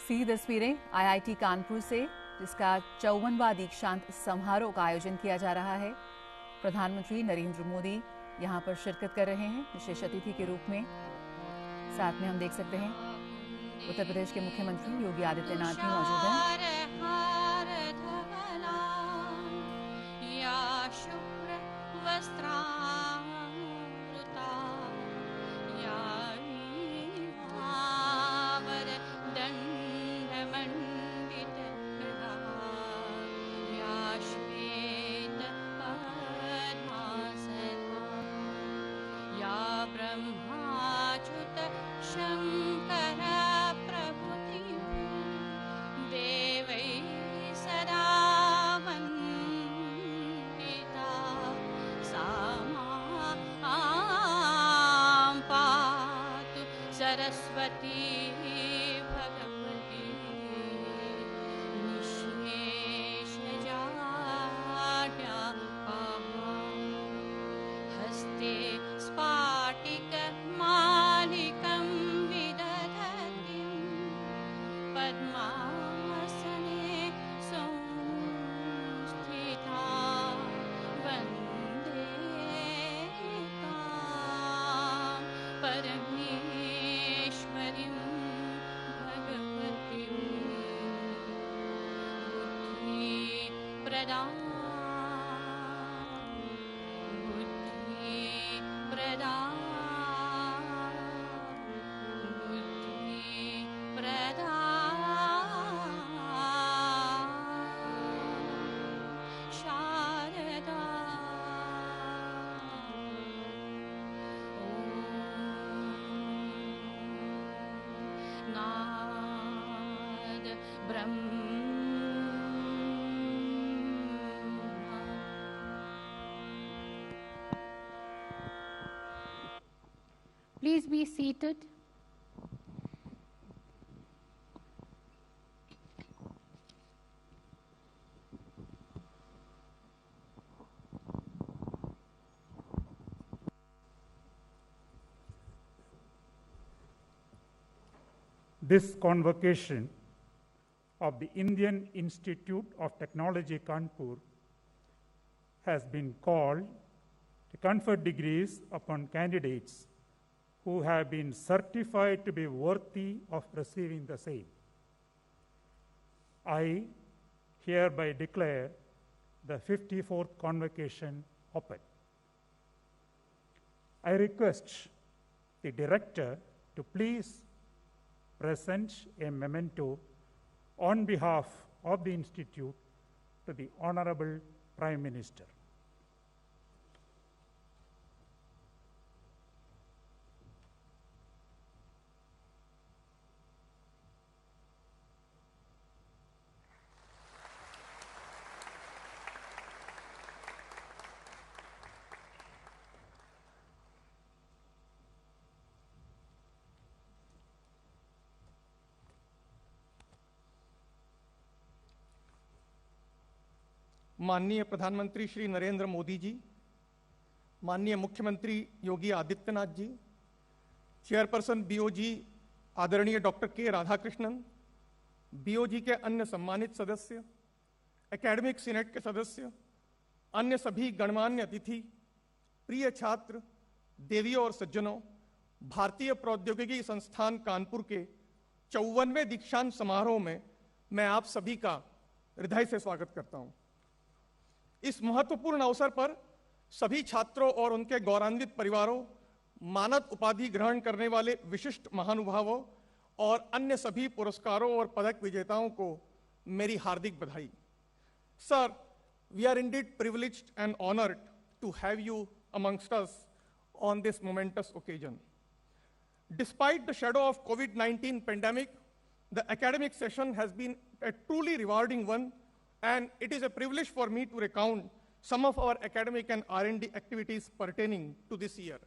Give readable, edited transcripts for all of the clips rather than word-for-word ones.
सी तस्वीरें आईआईटी कानपुर से, जिसका 54वां दीक्षांत समारोह का आयोजन किया जा रहा है। प्रधानमंत्री नरेंद्र मोदी यहां पर शिरकत कर रहे हैं विशेष अतिथि के रूप में। साथ में हम देख सकते हैं उत्तर प्रदेश के मुख्यमंत्री योगी आदित्यनाथ भी मौजूद हैं। ब्रह्माच्युत शंकर प्रभृति देवै सदा वन्दिता सा मां पातु सरस्वती भगवती निःशेषजाड्यापहा हस्ते स्फाटिकमालिकं विदधतीं पद्मासने संस्थिता वन्दे तां परमेश्वरीं भगवतीं बुद्धिप्रदां शारदा नाद Brahma. Please be seated. This convocation of the Indian Institute of Technology, Kanpur, has been called to confer degrees upon candidates who have been certified to be worthy of receiving the same. I hereby declare the 54th convocation open. I request the director to please present a memento on behalf of the Institute to the Honorable Prime Minister. माननीय प्रधानमंत्री श्री नरेंद्र मोदी जी, माननीय मुख्यमंत्री Yogi Adityanath ji, chairperson BOG आदरणीय doctor K Radhakrishnan, BOG के अन्य सम्मानित सदस्य, academic senate के सदस्य, अन्य सभी गणमान्य अतिथि, प्रिय छात्र, देवियों और सज्जनों, भारतीय प्रौद्योगिकी संस्थान कानपुर के 54वें दीक्षांत समारोह में मैं आप सभी का हृदय से स्वागत करता हूं। इस महत्वपूर्ण अवसर पर सभी छात्रों और उनके गौरवान्वित परिवारों, मानद उपाधि ग्रहण करने वाले विशिष्ट महानुभावों और अन्य सभी पुरस्कारों और पदक विजेताओं को मेरी हार्दिक बधाई। Sir, we are indeed privileged and honored to have you amongst us on this momentous occasion. Despite the shadow of COVID-19 pandemic, the academic session has been a truly rewarding one, and it is a privilege for me to recount some of our academic and R&D activities pertaining to this year.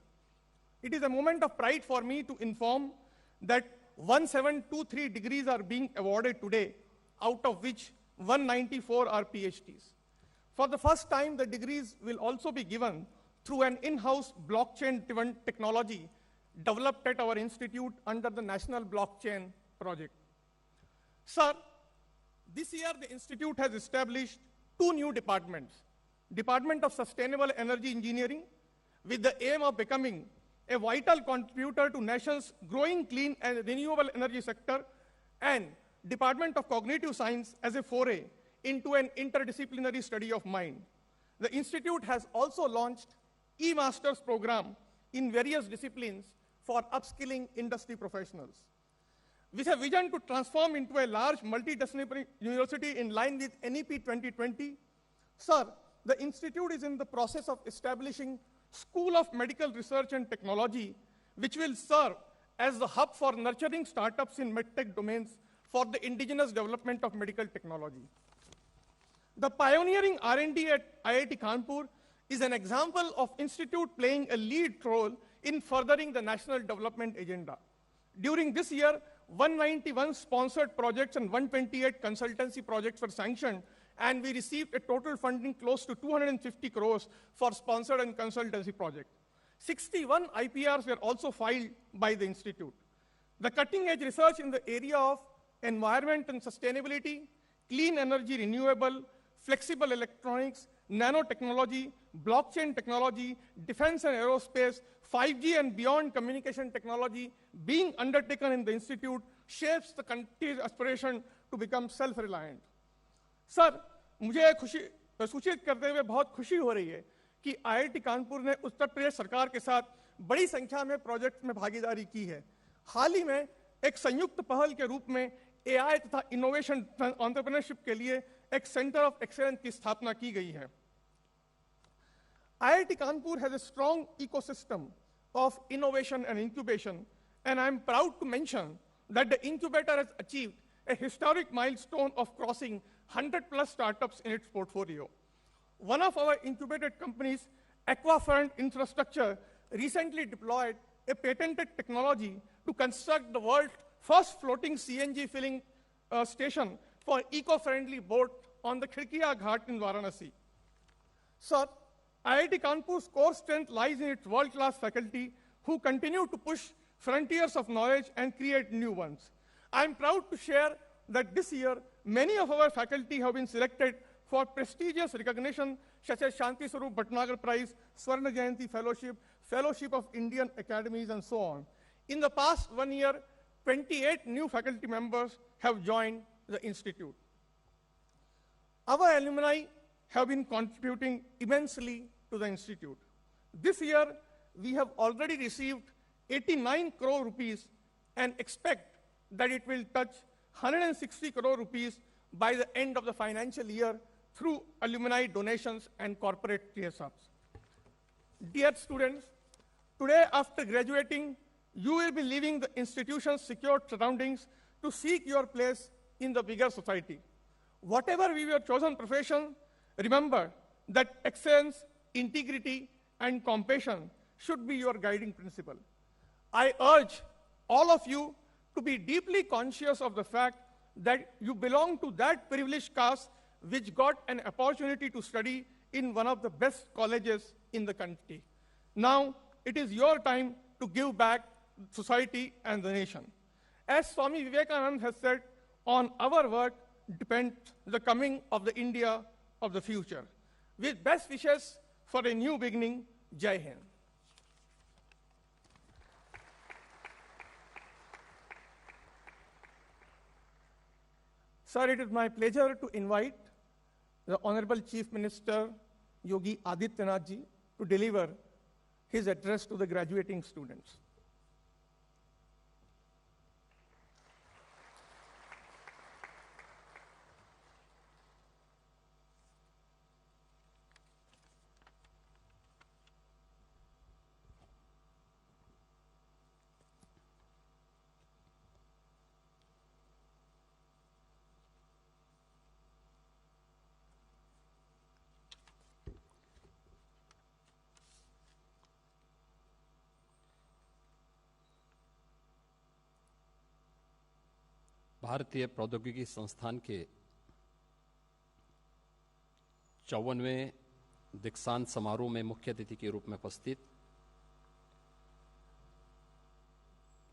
It is a moment of pride for me to inform that 1723 degrees are being awarded today, out of which 194 are PhDs. For the first time, the degrees will also be given through an in-house blockchain-driven technology developed at our institute under the National Blockchain Project. Sir, this year the institute has established 2 new departments. Department of Sustainable Energy Engineering, with the aim of becoming a vital contributor to nation's growing clean and renewable energy sector, and Department of Cognitive Science as a foray into an interdisciplinary study of mind. The institute has also launched e-masters program in various disciplines for upskilling industry professionals. With a vision to transform into a large multidisciplinary university in line with NEP 2020, sir, the institute is in the process of establishing School of Medical Research and Technology, which will serve as the hub for nurturing startups in medtech domains for the indigenous development of medical technology. The pioneering R&D at IIT Kanpur is an example of institute playing a lead role in furthering the national development agenda. During this year, 191 sponsored projects and 128 consultancy projects were sanctioned, and we received a total funding close to 250 crores for sponsored and consultancy projects. 61 IPRs were also filed by the institute. The cutting-edge research in the area of environment and sustainability, clean energy renewable, flexible electronics, nanotechnology, blockchain technology, defense and aerospace, 5G and beyond communication technology being undertaken in the institute shapes the country's aspiration to become self-reliant. Sir, मुझे सूचित करते हुए बहुत खुशी हो रही है कि आईआईटी कानपुर ने उत्तर प्रदेश सरकार के साथ बड़ी संख्या में प्रोजेक्ट में भागीदारी की है। हाल ही में एक संयुक्त पहल के रूप में एआई तथा इनोवेशन एंटरप्रेन्योरशिप के लिए एक सेंटर ऑफ एक्सीलेंस की स्थापना की गई है। IIT Kanpur has a strong ecosystem of innovation and incubation, and I am proud to mention that the incubator has achieved a historic milestone of crossing 100+ startups in its portfolio. One of our incubated companies, Aquafront Infrastructure, recently deployed a patented technology to construct the world's first floating CNG filling station for eco-friendly boat on the Khirkiya Ghat in Varanasi. Sir, IIT Kanpur's core strength lies in its world-class faculty who continue to push frontiers of knowledge and create new ones. I am proud to share that this year, many of our faculty have been selected for prestigious recognition such as Shanti Swarup Bhatnagar Prize, Swarna Jayanti Fellowship, Fellowship of Indian Academies, and so on. In the past 1 year, 28 new faculty members have joined the institute. Our alumni have been contributing immensely to the institute. This year, we have already received 89 crore rupees and expect that it will touch 160 crore rupees by the end of the financial year through alumni donations and corporate TSRs. Dear students, today after graduating, you will be leaving the institution's secure surroundings to seek your place in the bigger society. Whatever be your chosen profession, remember that excellence, integrity, and compassion should be your guiding principle. I urge all of you to be deeply conscious of the fact that you belong to that privileged caste which got an opportunity to study in one of the best colleges in the country. Now, it is your time to give back to society and the nation. As Swami Vivekananda has said, on our work depends the coming of the India of the future. With best wishes for a new beginning, Jai Hind. Sir, it is my pleasure to invite the Honorable Chief Minister Yogi Adityanath ji to deliver his address to the graduating students. भारतीय प्रौद्योगिकी संस्थान के 54वें दीक्षांत समारोह में मुख्य अतिथि के रूप में उपस्थित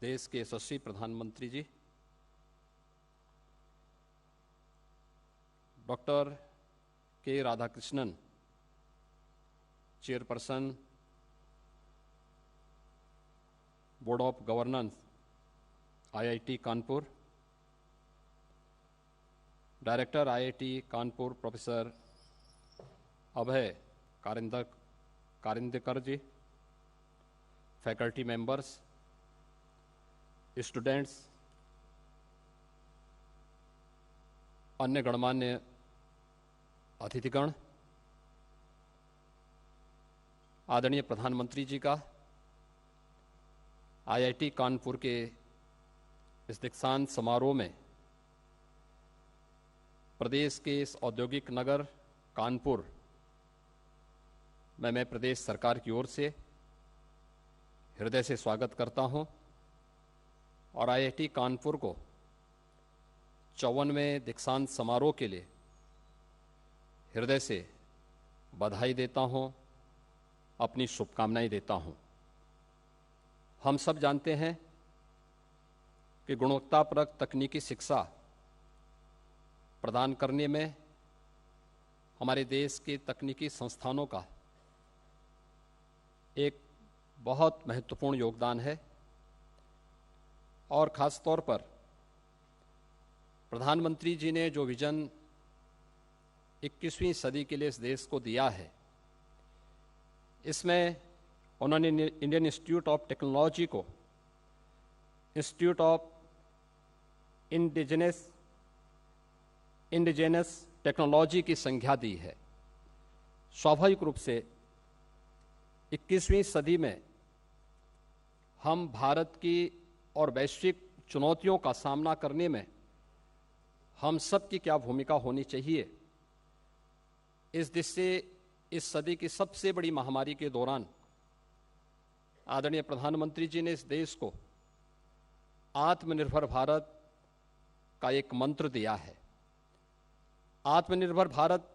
देश के यशस्वी प्रधानमंत्री ji, doctor K Radhakrishnan, chairperson board of governance IIT Kanpur, director IIT Kanpur professor Abhay Karandikar ji, faculty members, students, अन्य गणमान्य अतिथिगण, आदरणीय प्रधानमंत्री जी का आईआईटी कानपुर के इस दीक्षांत समारोह में प्रदेश के इस औद्योगिक नगर कानपुर में मैं प्रदेश सरकार की ओर से हृदय से स्वागत करता हूं और आईआईटी कानपुर को 54वें दीक्षांत समारोह के लिए हृदय से बधाई देता हूं, अपनी शुभकामनाएं देता हूं। हम सब जानते हैं कि गुणवत्तापरक तकनीकी शिक्षा प्रदान करने में हमारे देश के तकनीकी संस्थानों का एक बहुत महत्वपूर्ण योगदान है और खास तौर पर प्रधानमंत्री जी ने जो विजन 21वीं सदी के लिए इस देश को दिया है, इसमें उन्होंने इंडियन इंस्टीट्यूट ऑफ टेक्नोलॉजी को इंस्टीट्यूट ऑफ इंडिजिनस टेक्नोलॉजी की संज्ञा दी है। स्वाभाविक रूप से 21वीं सदी में हम भारत की और वैश्विक चुनौतियों का सामना करने में हम सब की क्या भूमिका होनी चाहिए, इस दिशा से इस सदी की सबसे बड़ी महामारी के दौरान आदरणीय प्रधानमंत्री जी ने इस देश को आत्मनिर्भर भारत का एक मंत्र दिया है। आत्मनिर्भर भारत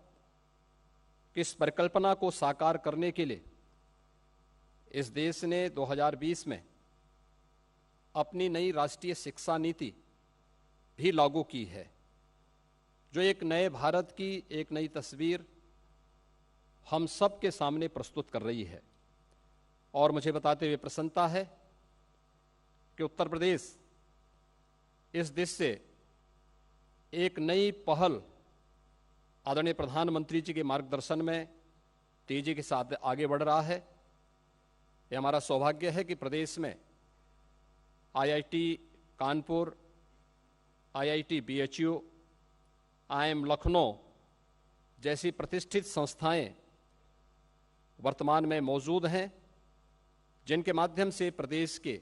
की इस परिकल्पना को साकार करने के लिए इस देश ने 2020 में अपनी नई राष्ट्रीय शिक्षा नीति भी लागू की है, जो एक नए भारत की एक नई तस्वीर हम सब के सामने प्रस्तुत कर रही है। और मुझे बताते हुए प्रसन्नता है कि उत्तर प्रदेश इस दिशा से एक नई पहल आदरणीय प्रधानमंत्री जी के मार्गदर्शन में तेजी के साथ आगे बढ़ रहा है। ये हमारा सौभाग्य है कि प्रदेश में IIT Kanpur, IIT BHU, IIM Lucknow जैसी प्रतिष्ठित संस्थाएं वर्तमान में मौजूद हैं, जिनके माध्यम से प्रदेश के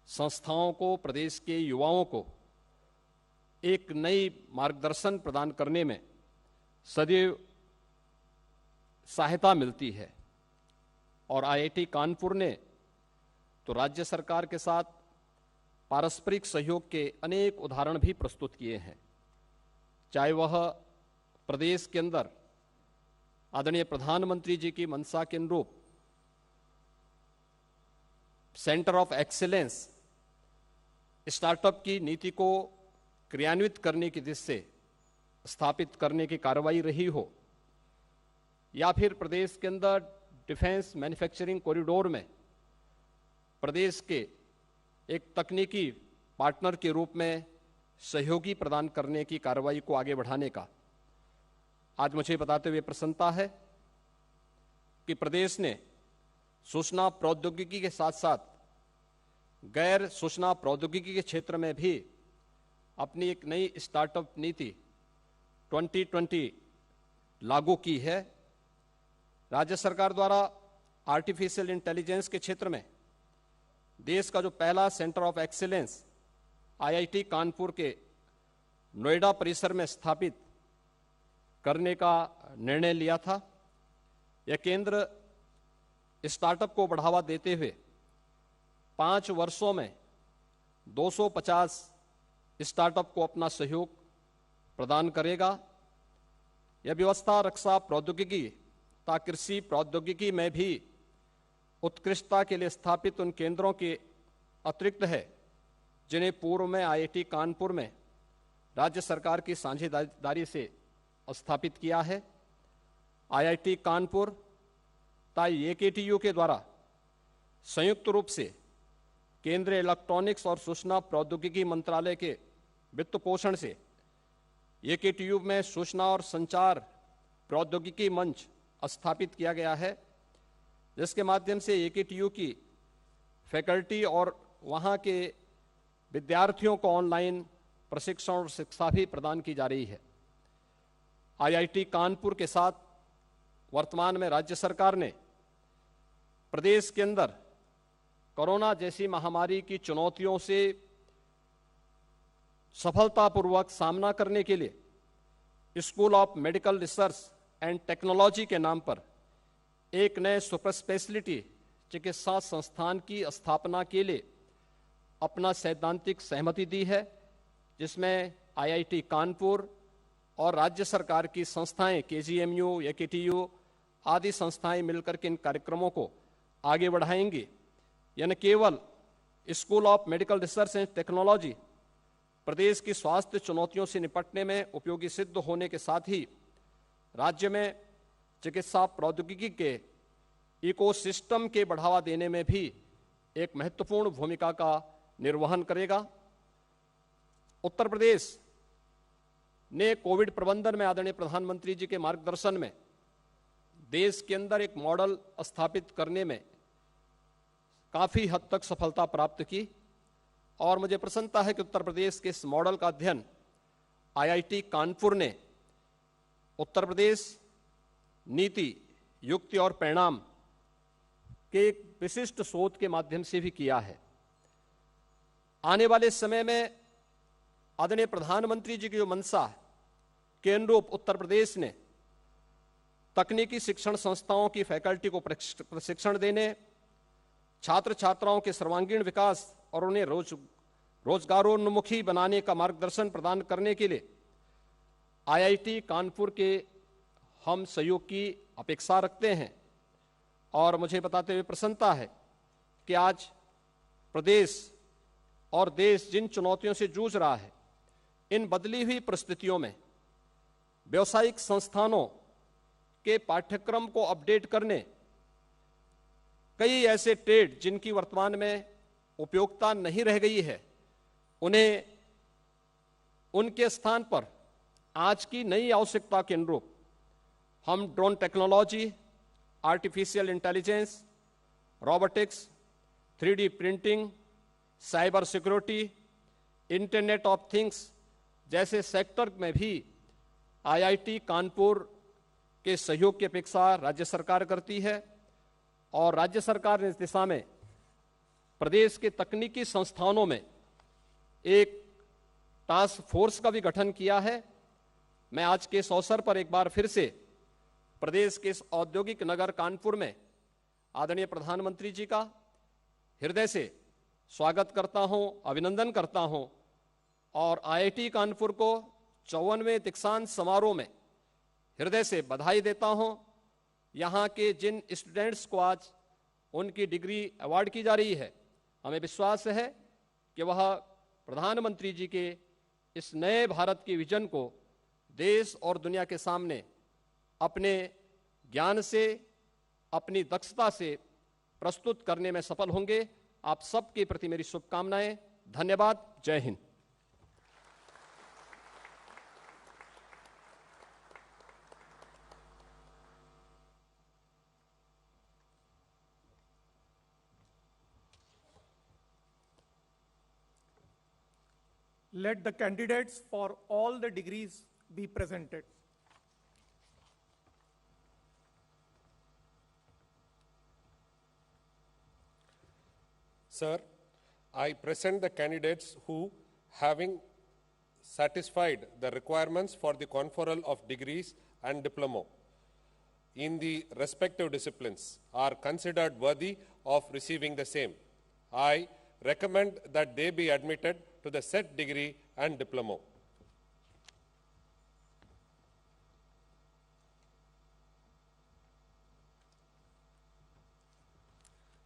संस्थाओं को, प्रदेश के युवाओं को एक नई मार्गदर्शन प्रदान करने में सदैव सहायता मिलती है। और आईआईटी कानपुर ने तो राज्य सरकार के साथ पारस्परिक सहयोग के अनेक उदाहरण भी प्रस्तुत किए हैं, चाहे वह प्रदेश के अंदर आदरणीय प्रधानमंत्री जी की मंशा के अनुरूप सेंटर ऑफ एक्सीलेंस स्टार्टअप की नीति को क्रियान्वित करने की दिशा से स्थापित करने की कार्रवाई रही हो, या फिर प्रदेश के अंदर डिफेंस मैन्युफैक्चरिंग कॉरिडोर में प्रदेश के एक तकनीकी पार्टनर के रूप में सहयोगी प्रदान करने की कार्रवाई को आगे बढ़ाने का आज मुझे बताते हुए प्रसन्नता है कि प्रदेश ने सूचना प्रौद्योगिकी के साथ साथ गैर सूचना प्रौद्योगिकी के क्षेत्र में भी अपनी एक नई स्टार्टअप नीति 2020 लागू की है। राज्य सरकार द्वारा आर्टिफिशियल इंटेलिजेंस के क्षेत्र में देश का जो पहला centre of excellence IIT Kanpur के नोएडा परिसर में स्थापित करने का निर्णय लिया था। यह केंद्र स्टार्टअप को बढ़ावा देते हुए 5 वर्षों में 250 स्टार्टअप को अपना सहयोग प्रदान करेगा। यह व्यवस्था रक्षा प्रौद्योगिकी तथा कृषि प्रौद्योगिकी में भी उत्कृष्टता के लिए स्थापित उन केंद्रों के अतिरिक्त है, जिन्हें पूर्व में आईआईटी कानपुर में राज्य सरकार की साझेदारी से स्थापित किया है। आईआईटी कानपुर तथा एकेटीयू के द्वारा संयुक्त रूप से केंद्रीय इलेक्ट्रॉनिक्स और सूचना प्रौद्योगिकी मंत्रालय के वित्त पोषण से एकेटीयू में सूचना और संचार प्रौद्योगिकी मंच स्थापित किया गया है, जिसके माध्यम से एकेटीयू की फैकल्टी और वहाँ के विद्यार्थियों को ऑनलाइन प्रशिक्षण और शिक्षा भी प्रदान की जा रही है। आईआईटी कानपुर के साथ वर्तमान में राज्य सरकार ने प्रदेश के अंदर कोरोना जैसी महामारी की चुनौतियों से सफलतापूर्वक सामना करने के लिए school of medical research and technology के नाम पर एक नए सुपर स्पेशलिटी चिकित्सा संस्थान की स्थापना के लिए अपना सैद्धांतिक सहमति दी है, जिसमें आईआईटी कानपुर और राज्य सरकार की संस्थाएं केजीएमयू, एकेटीयू आदि संस्थाएं मिलकर के इन कार्यक्रमों को आगे बढ़ाएंगी। यानी केवल school of medical research and technology प्रदेश की स्वास्थ्य चुनौतियों से निपटने में उपयोगी सिद्ध होने के साथ ही राज्य में चिकित्सा प्रौद्योगिकी के इकोसिस्टम के बढ़ावा देने में भी एक महत्वपूर्ण भूमिका का निर्वहन करेगा। उत्तर प्रदेश ने कोविड प्रबंधन में आदरणीय प्रधानमंत्री जी के मार्गदर्शन में देश के अंदर एक मॉडल स्थापित करने में काफी हद तक सफलता प्राप्त की और मुझे प्रसन्नता है कि उत्तर प्रदेश के इस मॉडल का अध्ययन आईआईटी कानपुर ने उत्तर प्रदेश नीति, युक्ति और परिणाम के एक विशिष्ट शोध के माध्यम से भी किया है। आने वाले समय में आदरणीय प्रधानमंत्री जी की जो मंशा के अनुरूप उत्तर प्रदेश ने तकनीकी शिक्षण संस्थाओं की फैकल्टी को प्रशिक्षण देने, छात्र छात्राओं के सर्वांगीण विकास और उन्हें रोजगारोन्मुखी बनाने का मार्गदर्शन प्रदान करने के लिए आईआईटी कानपुर के हम सहयोग की अपेक्षा रखते हैं। और मुझे बताते हुए प्रसन्नता है कि आज प्रदेश और देश जिन चुनौतियों से जूझ रहा है, इन बदली हुई परिस्थितियों में व्यावसायिक संस्थानों के पाठ्यक्रम को अपडेट करने, कई ऐसे ट्रेड जिनकी वर्तमान में उपयोगिता नहीं रह गई है, उन्हें उनके स्थान पर आज की नई आवश्यकता के अनुरूप हम drone technology, artificial intelligence, robotics, 3D printing, cyber security, internet of things जैसे सेक्टर में भी आईआईटी कानपुर के सहयोग की अपेक्षा राज्य सरकार करती है। और राज्य सरकार ने इस दिशा में प्रदेश के तकनीकी संस्थानों में एक टास्क फोर्स का भी गठन किया है। मैं आज के इस अवसर पर एक बार फिर से प्रदेश के इस औद्योगिक नगर कानपुर में आदरणीय प्रधानमंत्री जी का हृदय से स्वागत करता हूं, अभिनंदन करता हूं और आईआईटी कानपुर को 54वें दीक्षांत समारोह में हृदय से बधाई देता हूं। यहाँ के जिन स्टूडेंट्स को आज उनकी डिग्री अवार्ड की जा रही है, हमें विश्वास है कि वह प्रधानमंत्री जी के इस नए भारत के विजन को देश और दुनिया के सामने अपने ज्ञान से, अपनी दक्षता से प्रस्तुत करने में सफल होंगे। आप सबके प्रति मेरी शुभकामनाएं। धन्यवाद। जय Hind. Let the candidates for all the degrees be presented. Sir, I present the candidates who, having satisfied the requirements for the conferral of degrees and diploma in the respective disciplines, are considered worthy of receiving the same. I recommend that they be admitted to the said degree and diploma.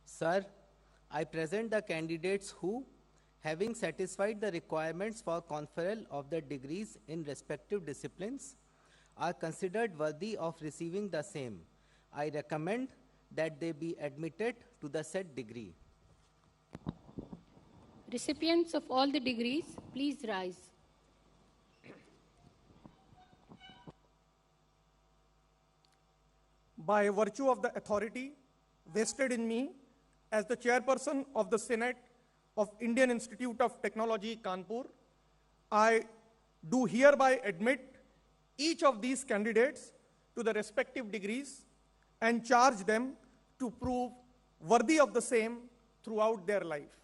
Sir, I present the candidates who, having satisfied the requirements for conferral of the degrees in respective disciplines, are considered worthy of receiving the same, I recommend that they be admitted to the said degree. Recipients of all the degrees, please rise. By virtue of the authority vested in me as the chairperson of the Senate of Indian Institute of Technology, Kanpur, I do hereby admit each of these candidates to the respective degrees and charge them to prove worthy of the same throughout their life.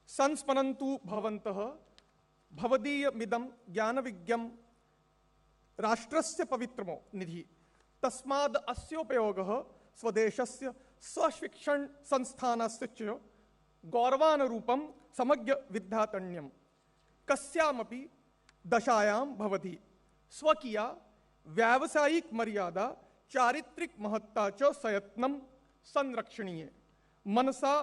Sanspannantu bhavantah bhavadiyya midam jnanavigyam राष्ट्रस्य पवित्रमो निधि तस्माद् अस्योपयोगः स्वदेशस्य स्वशिक्षण संस्थानस्य च गौरवानुरूपं समग्र विद्यातन्यं कस्यामपि दशायां भवति स्वकीया व्यावसायिक मर्यादा चारित्रिक महत्ता च सयत्नं संरक्षणीय मनसा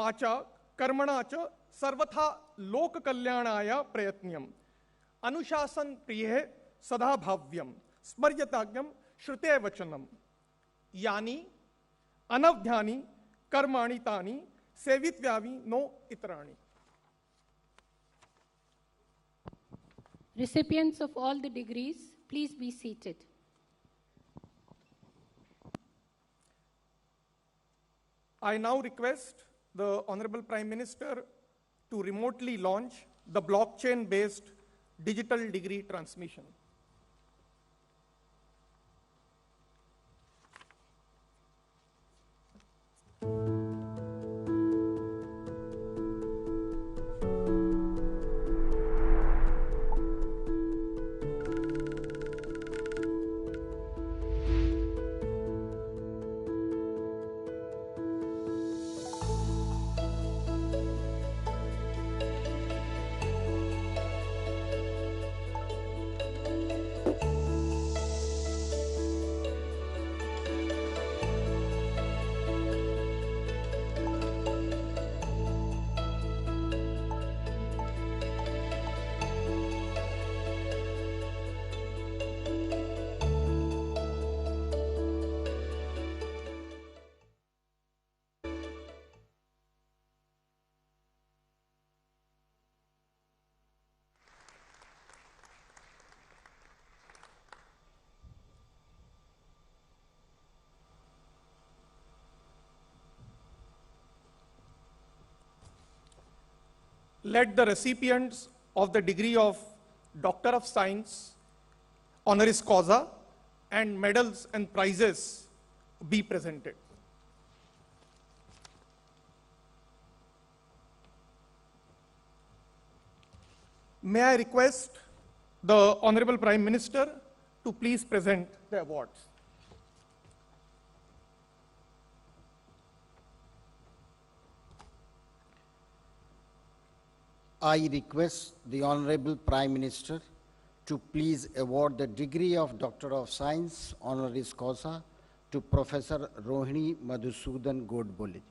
वाचा कर्मणा च सर्वथा लोक कल्याणाय प्रयत्न्यम् अनुशासन प्रिय सदा भाव्यम स्मर्यताज्ञम श्रुते वचनम यानी अनवध्यानी कर्माणि तानि सेवित्व्यावि no इतराणि. Recipients of all the degrees, please be seated. I now request the Honorable Prime Minister to remotely launch the blockchain-based digital degree transmission. Let the recipients of the degree of Doctor of Science, honoris causa, and medals and prizes be presented. May I request the Honorable Prime Minister to please present the awards. I request the Honorable Prime Minister to please award the degree of Doctor of Science honoris causa to Professor Rohini Madhusudan Godbole.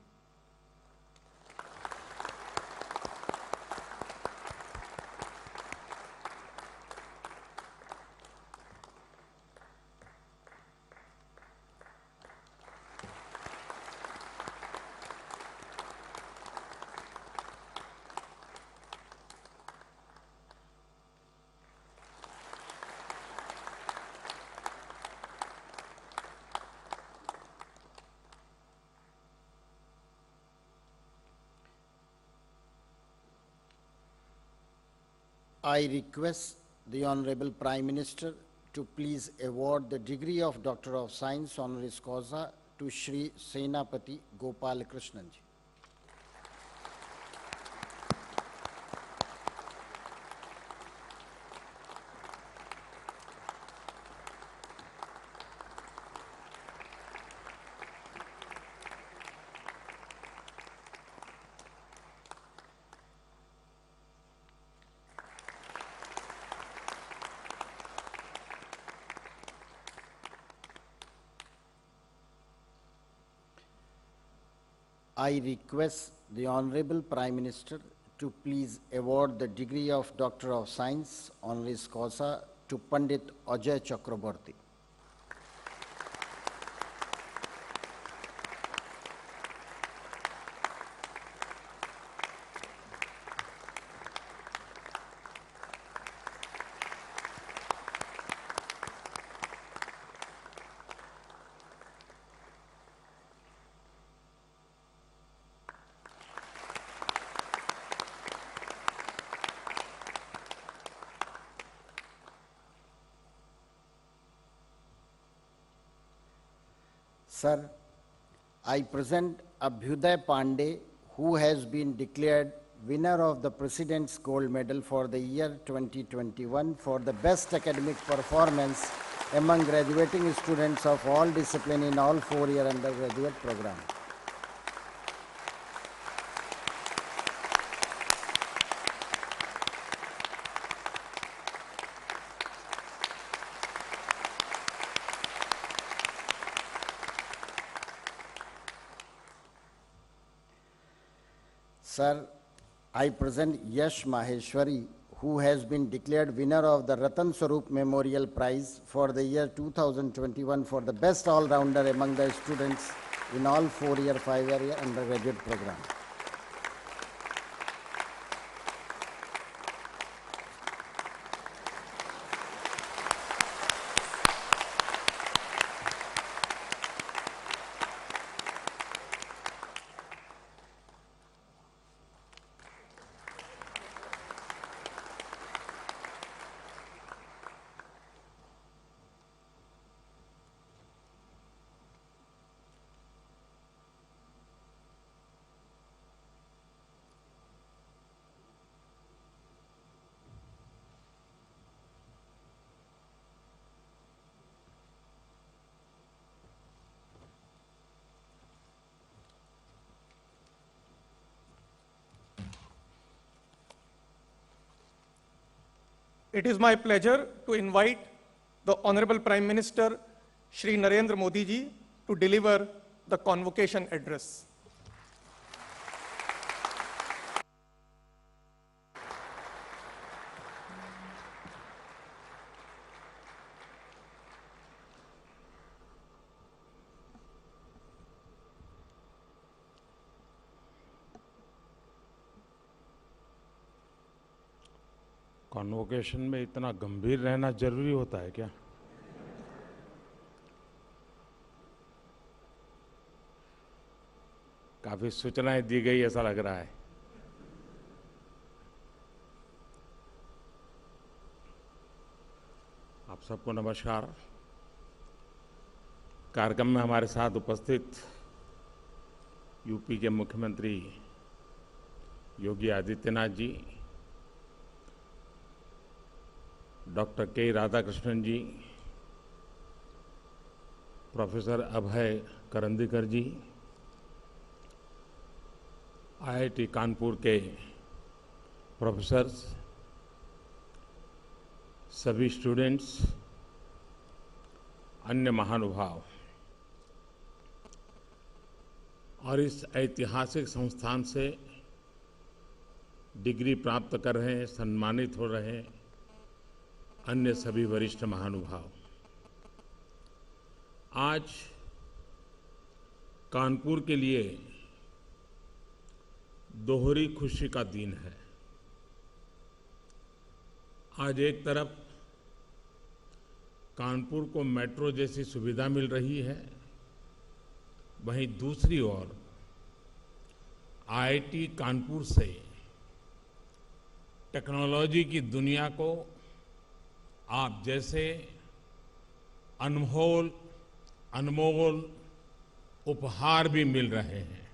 I request the Honorable Prime Minister to please award the degree of Doctor of Science honoris causa to Shri Senapati Gopal Krishnan ji. I request the Honorable Prime Minister to please award the degree of Doctor of Science honoris causa to Pandit Ajay Chakraborty. Sir, I present Abhyuday Pandey, who has been declared winner of the President's Gold Medal for the year 2021 for the best academic performance among graduating students of all disciplines in all four-year undergraduate program. Sir, I present Yash Maheshwari, who has been declared winner of the Ratan Swarup Memorial Prize for the year 2021 for the best all-rounder among the students in all four-year, five-year undergraduate program. It is my pleasure to invite the Honorable Prime Minister, Shri Narendra Modi ji, to deliver the convocation address. Convocation में इतना गंभीर रहना जरूरी होता है क्या? काफी सूचनाएं दी गई ऐसा लग रहा है। आप सबको नमस्कार। कार्यक्रम में हमारे साथ उपस्थित यूपी के मुख्यमंत्री योगी आदित्यनाथ जी, डॉक्टर के राधाकृष्णन जी, प्रोफेसर अभय करंदीकर जी, आईआईटी कानपुर के प्रोफेसर्स, सभी स्टूडेंट्स, अन्य महानुभाव और इस ऐतिहासिक संस्थान से डिग्री प्राप्त कर रहे हैं, सम्मानित हो रहे हैं अन्य सभी वरिष्ठ महानुभाव। आज कानपुर के लिए दोहरी खुशी का दिन है। आज एक तरफ कानपुर को मेट्रो जैसी सुविधा मिल रही है, वहीं दूसरी ओर आईआईटी कानपुर से टेक्नोलॉजी की दुनिया को आप जैसे अनमोल उपहार भी मिल रहे हैं।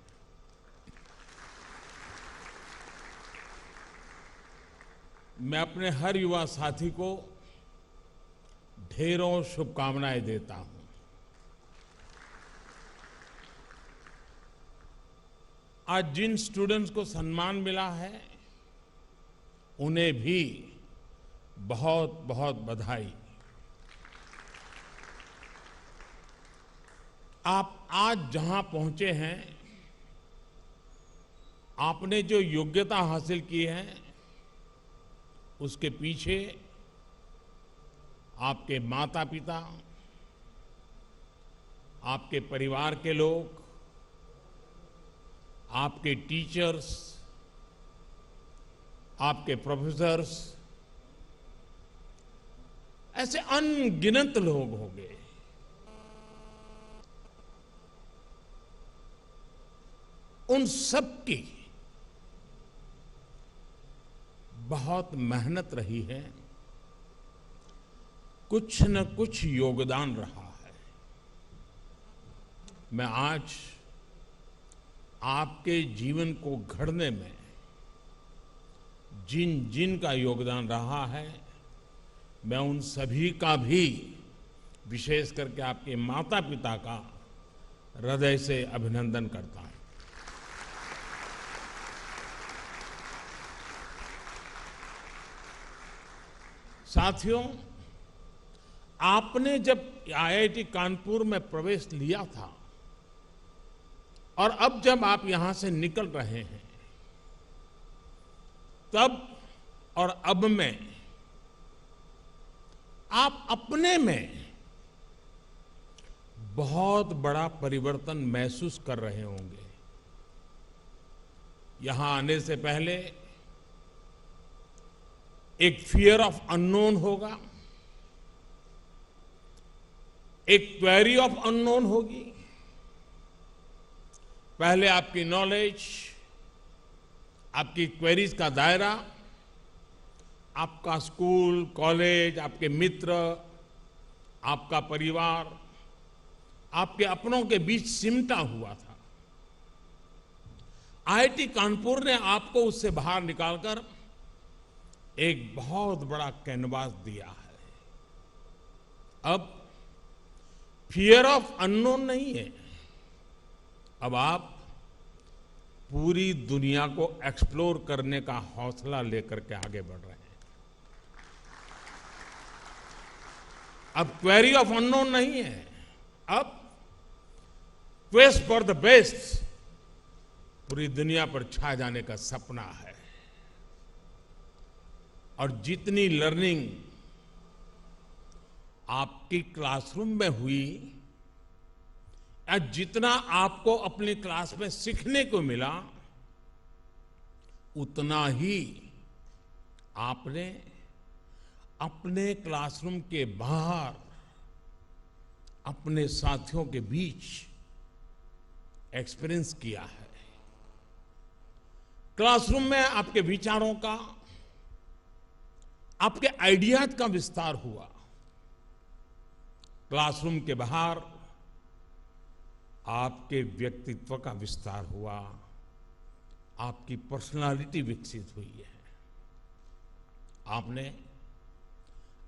मैं अपने हर युवा साथी को ढेरों शुभकामनाएं देता हूं। आज जिन स्टूडेंट्स को सम्मान मिला है उन्हें भी बहुत बहुत बधाई। आप आज जहां पहुंचे हैं, आपने जो योग्यता हासिल की है उसके पीछे आपके माता पिता, आपके परिवार के लोग, आपके टीचर्स, आपके प्रोफेसर्स, ऐसे अनगिनत लोग होंगे। उन सब की बहुत मेहनत रही है, कुछ न कुछ योगदान रहा है। मैं आज आपके जीवन को घड़ने में जिन जिन का योगदान रहा है, मैं उन सभी का भी, विशेष करके आपके माता पिता का हृदय से अभिनंदन करता हूं। साथियों, आपने जब आईआईटी कानपुर में प्रवेश लिया था और अब जब आप यहां से निकल रहे हैं, तब और अब में आप अपने में बहुत बड़ा परिवर्तन महसूस कर रहे होंगे। यहां आने से पहले एक फियर ऑफ अननोन होगा, एक क्वेरी ऑफ अननोन होगी। पहले आपकी नॉलेज, आपकी क्वेरीज का दायरा, आपका स्कूल, कॉलेज, आपके मित्र, आपका परिवार, आपके अपनों के बीच सिमटा हुआ था। आईआईटी कानपुर ने आपको उससे बाहर निकालकर एक बहुत बड़ा कैनवास दिया है। अब फियर ऑफ अननोन नहीं है, अब आप पूरी दुनिया को एक्सप्लोर करने का हौसला लेकर के आगे बढ़ रहे हैं। अब क्वेरी ऑफ अननोन नहीं है, अब क्वेस्ट फॉर द बेस्ट पूरी दुनिया पर छा जाने का सपना है। और जितनी लर्निंग आपकी क्लासरूम में हुई या जितना आपको अपनी क्लास में सीखने को मिला, उतना ही आपने अपने क्लासरूम के बाहर अपने साथियों के बीच एक्सपीरियंस किया है। क्लासरूम में आपके विचारों का, आपके आइडियाज का विस्तार हुआ। क्लासरूम के बाहर आपके व्यक्तित्व का विस्तार हुआ, आपकी पर्सनालिटी विकसित हुई है। आपने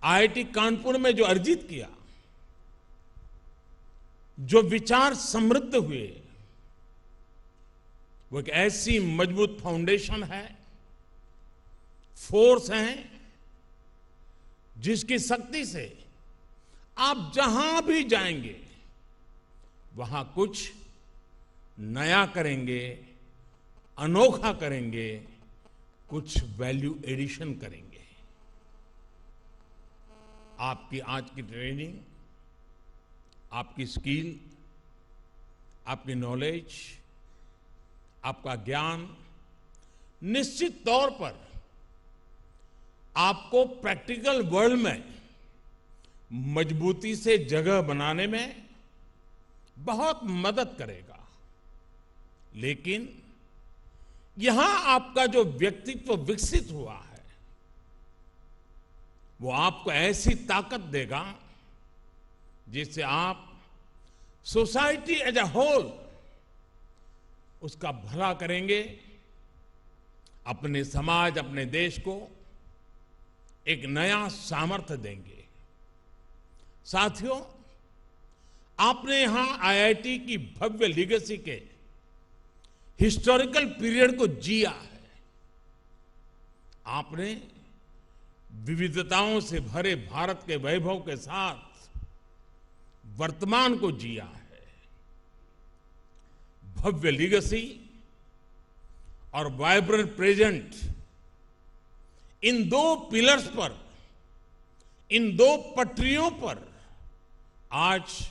आईआईटी कानपुर में जो अर्जित किया, जो विचार समृद्ध हुए, वो एक ऐसी मजबूत फाउंडेशन है, फोर्स है, जिसकी शक्ति से आप जहां भी जाएंगे वहां कुछ नया करेंगे, अनोखा करेंगे, कुछ वैल्यू एडिशन करेंगे। आपकी आज की ट्रेनिंग, आपकी स्किल, आपकी नॉलेज, आपका ज्ञान निश्चित तौर पर आपको प्रैक्टिकल वर्ल्ड में मजबूती से जगह बनाने में बहुत मदद करेगा। लेकिन यहां आपका जो व्यक्तित्व विकसित हुआ है, वो आपको ऐसी ताकत देगा जिससे आप सोसाइटी एज अ होल उसका भला करेंगे, अपने समाज, अपने देश को एक नया सामर्थ्य देंगे। साथियों, आपने यहां आईआईटी की भव्य लीगेसी के हिस्टोरिकल पीरियड को जिया है। आपने विविधताओं से भरे भारत के वैभव के साथ वर्तमान को जिया है। भव्य लीगेसी और वाइब्रेंट प्रेजेंट, इन दो पिलर्स पर, इन दो पटरियों पर आज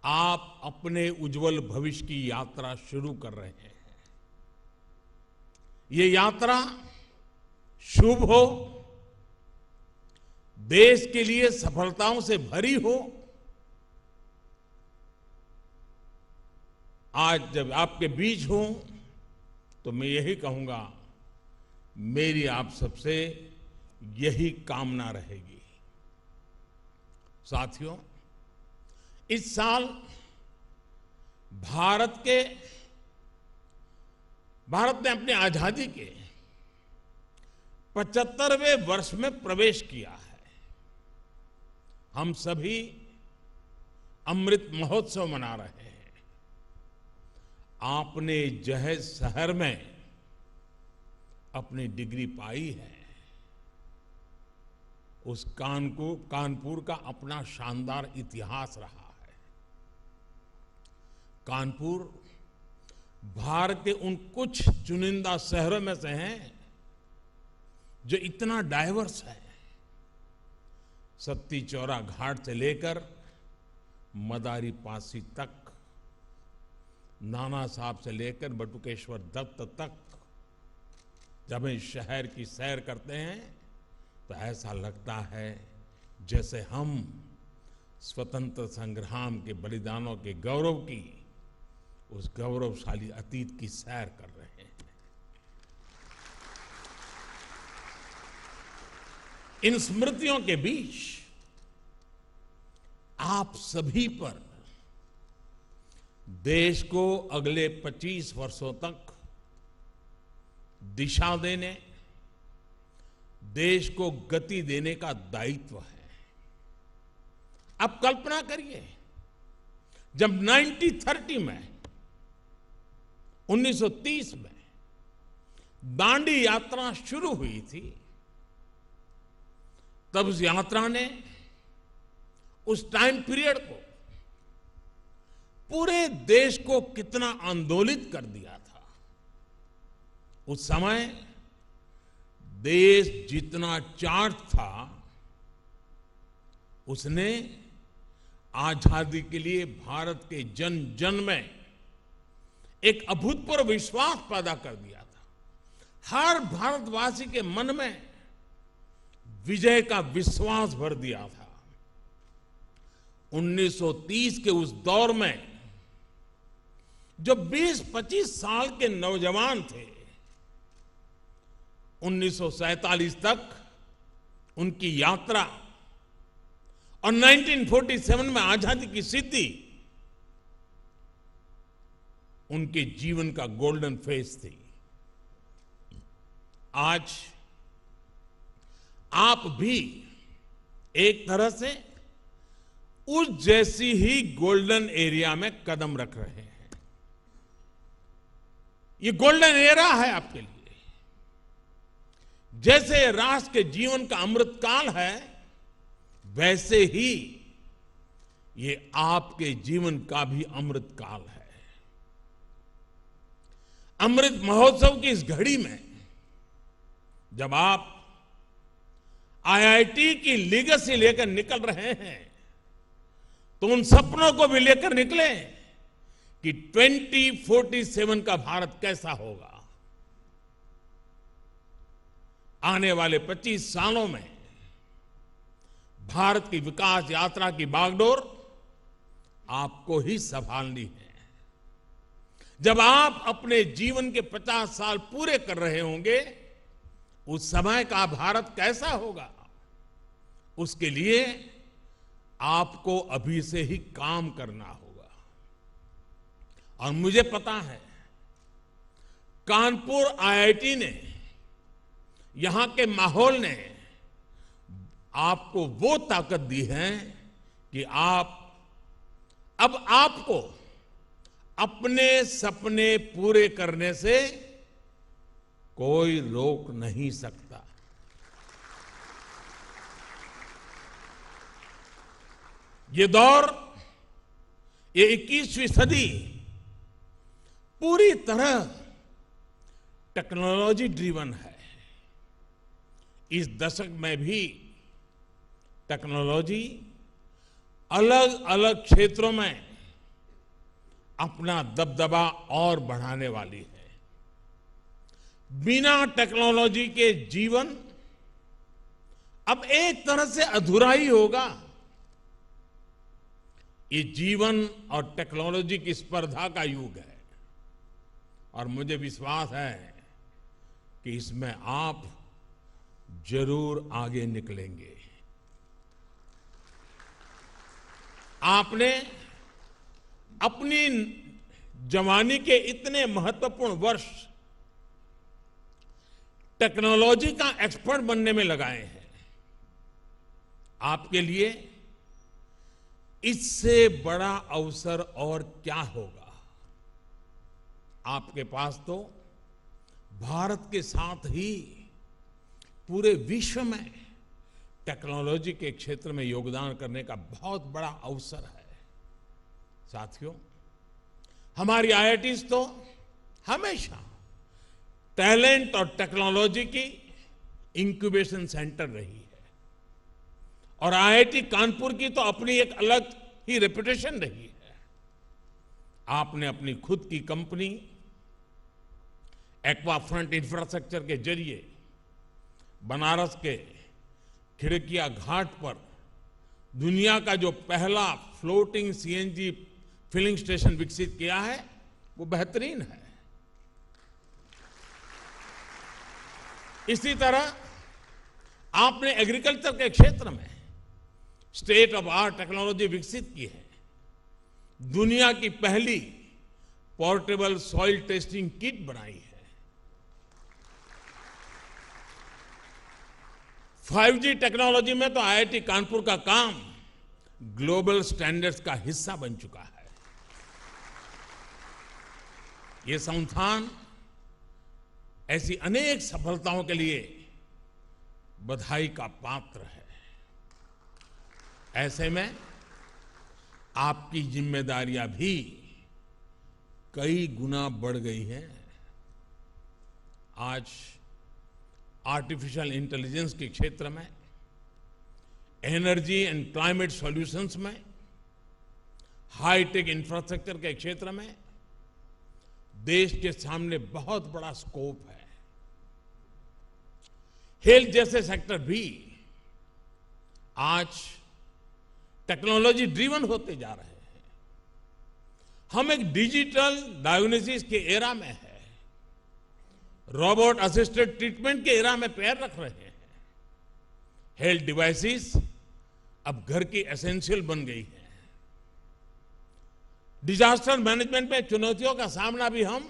आप अपने उज्जवल भविष्य की यात्रा शुरू कर रहे हैं। ये यात्रा शुभ हो, देश के लिए सफलताओं से भरी हो। आज जब आपके बीच हूं तो मैं यही कहूंगा, मेरी आप सबसे यही कामना रहेगी। साथियों, इस साल भारत ने अपनी आजादी के 75वें वर्ष में प्रवेश किया है। हम सभी अमृत महोत्सव मना रहे हैं। आपने जहेज शहर में अपनी डिग्री पाई है। उस कानपुर का अपना शानदार इतिहास रहा है। कानपुर भारत के उन कुछ चुनिंदा शहरों में से हैं जो इतना डाइवर्स है। सत्ती चौरा घाट से लेकर मदारी पासी तक, नाना साहब से लेकर बटुकेश्वर दत्त तक, जब हम शहर की सैर करते हैं तो ऐसा लगता है जैसे हम स्वतंत्र संग्राम के बलिदानों के गौरव की, उस गौरवशाली अतीत की सैर कर रहे हैं। इन स्मृतियों के बीच आप सभी पर देश को अगले 25 वर्षों तक दिशा देने, देश को गति देने का दायित्व है। अब कल्पना करिए, जब 1930 में 1930 में दांडी यात्रा शुरू हुई थी, तब उस यात्रा ने उस टाइम पीरियड को, पूरे देश को कितना आंदोलित कर दिया था। उस समय देश जितना चार्ज था, उसने आजादी के लिए भारत के जन जन में एक अभूतपूर्व विश्वास पैदा कर दिया था। हर भारतवासी के मन में विजय का विश्वास भर दिया था। 1930 के उस दौर में जो 20-25 साल के नौजवान थे, 1947 तक उनकी यात्रा और 1947 में आजादी की सिद्धि उनके जीवन का गोल्डन फेज थी। आज आप भी एक तरह से उस जैसी ही गोल्डन एरिया में कदम रख रहे हैं। ये गोल्डन एरा है आपके लिए। जैसे राष्ट्र के जीवन का अमृतकाल है, वैसे ही ये आपके जीवन का भी अमृतकाल है। अमृत महोत्सव की इस घड़ी में जब आप आईआईटी की लीगेसी लेकर निकल रहे हैं, तो उन सपनों को भी लेकर निकले कि 2047 का भारत कैसा होगा। आने वाले 25 सालों में भारत की विकास यात्रा की बागडोर आपको ही संभालनी है। जब आप अपने जीवन के 50 साल पूरे कर रहे होंगे, उस समय का भारत कैसा होगा, उसके लिए आपको अभी से ही काम करना होगा। और मुझे पता है, कानपुर आईआईटी ने, यहां के माहौल ने आपको वो ताकत दी है कि अब आपको अपने सपने पूरे करने से कोई रोक नहीं सकता। ये दौर, ये 21वीं सदी पूरी तरह टेक्नोलॉजी ड्रिवन है। इस दशक में भी टेक्नोलॉजी अलग अलग क्षेत्रों में अपना दबदबा और बढ़ाने वाली है। बिना टेक्नोलॉजी के जीवन अब एक तरह से अधूरा ही होगा। ये जीवन और टेक्नोलॉजी की स्पर्धा का युग है और मुझे विश्वास है कि इसमें आप जरूर आगे निकलेंगे। आपने अपनी जवानी के इतने महत्वपूर्ण वर्ष टेक्नोलॉजी का एक्सपर्ट बनने में लगाए हैं। आपके लिए इससे बड़ा अवसर और क्या होगा। आपके पास तो भारत के साथ ही पूरे विश्व में टेक्नोलॉजी के क्षेत्र में योगदान करने का बहुत बड़ा अवसर है। साथियों, हमारी आईआईटीज तो हमेशा टैलेंट और टेक्नोलॉजी की इंक्यूबेशन सेंटर रही है और आईआईटी कानपुर की तो अपनी एक अलग ही रेपुटेशन रही है। आपने अपनी खुद की कंपनी एक्वाफ्रंट इंफ्रास्ट्रक्चर के जरिए बनारस के खिड़किया घाट पर दुनिया का जो पहला फ्लोटिंग सीएनजी फिलिंग स्टेशन विकसित किया है, वो बेहतरीन है। इसी तरह आपने एग्रीकल्चर के क्षेत्र में स्टेट ऑफ आर्ट टेक्नोलॉजी विकसित की है। दुनिया की पहली पोर्टेबल सॉइल टेस्टिंग किट बनाई है। 5G टेक्नोलॉजी में तो आईआईटी कानपुर का काम ग्लोबल स्टैंडर्ड्स का हिस्सा बन चुका है। ये संस्थान ऐसी अनेक सफलताओं के लिए बधाई का पात्र है। ऐसे में आपकी जिम्मेदारियां भी कई गुना बढ़ गई हैं। आज आर्टिफिशियल इंटेलिजेंस के क्षेत्र में, एनर्जी एंड क्लाइमेट सॉल्यूशंस में, हाईटेक इंफ्रास्ट्रक्चर के क्षेत्र में देश के सामने बहुत बड़ा स्कोप है। हेल्थ जैसे सेक्टर भी आज टेक्नोलॉजी ड्रिवन होते जा रहे हैं। हम एक डिजिटल डायग्नोसिस के एरा में है, रोबोट असिस्टेड ट्रीटमेंट के एरा में पैर रख रहे हैं। हेल्थ डिवाइसेस अब घर की एसेंशियल बन गई है। डिजास्टर मैनेजमेंट में चुनौतियों का सामना भी हम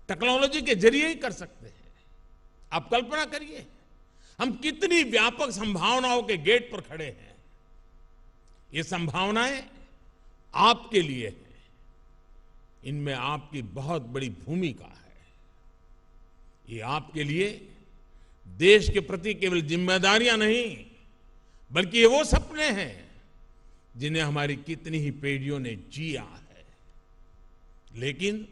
टेक्नोलॉजी के जरिए ही कर सकते हैं। आप कल्पना करिए, हम कितनी व्यापक संभावनाओं के गेट पर खड़े हैं। ये संभावनाएं आपके लिए हैं। इनमें आपकी बहुत बड़ी भूमिका है। ये आपके लिए देश के प्रति केवल जिम्मेदारियां नहीं, बल्कि ये वो सपने हैं जिन्हें हमारी कितनी ही पीढ़ियों ने जिया है। लेकिन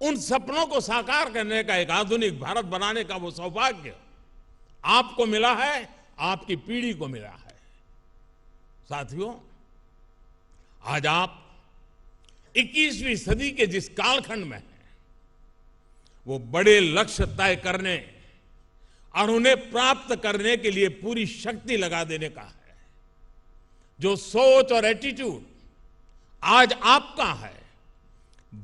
उन सपनों को साकार करने का एक आधुनिक भारत बनाने का वो सौभाग्य आपको मिला है, आपकी पीढ़ी को मिला है। साथियों, आज आप 21वीं सदी के जिस कालखंड में हैं, वो बड़े लक्ष्य तय करने और उन्हें प्राप्त करने के लिए पूरी शक्ति लगा देने का है। जो सोच और एटीट्यूड आज आपका है,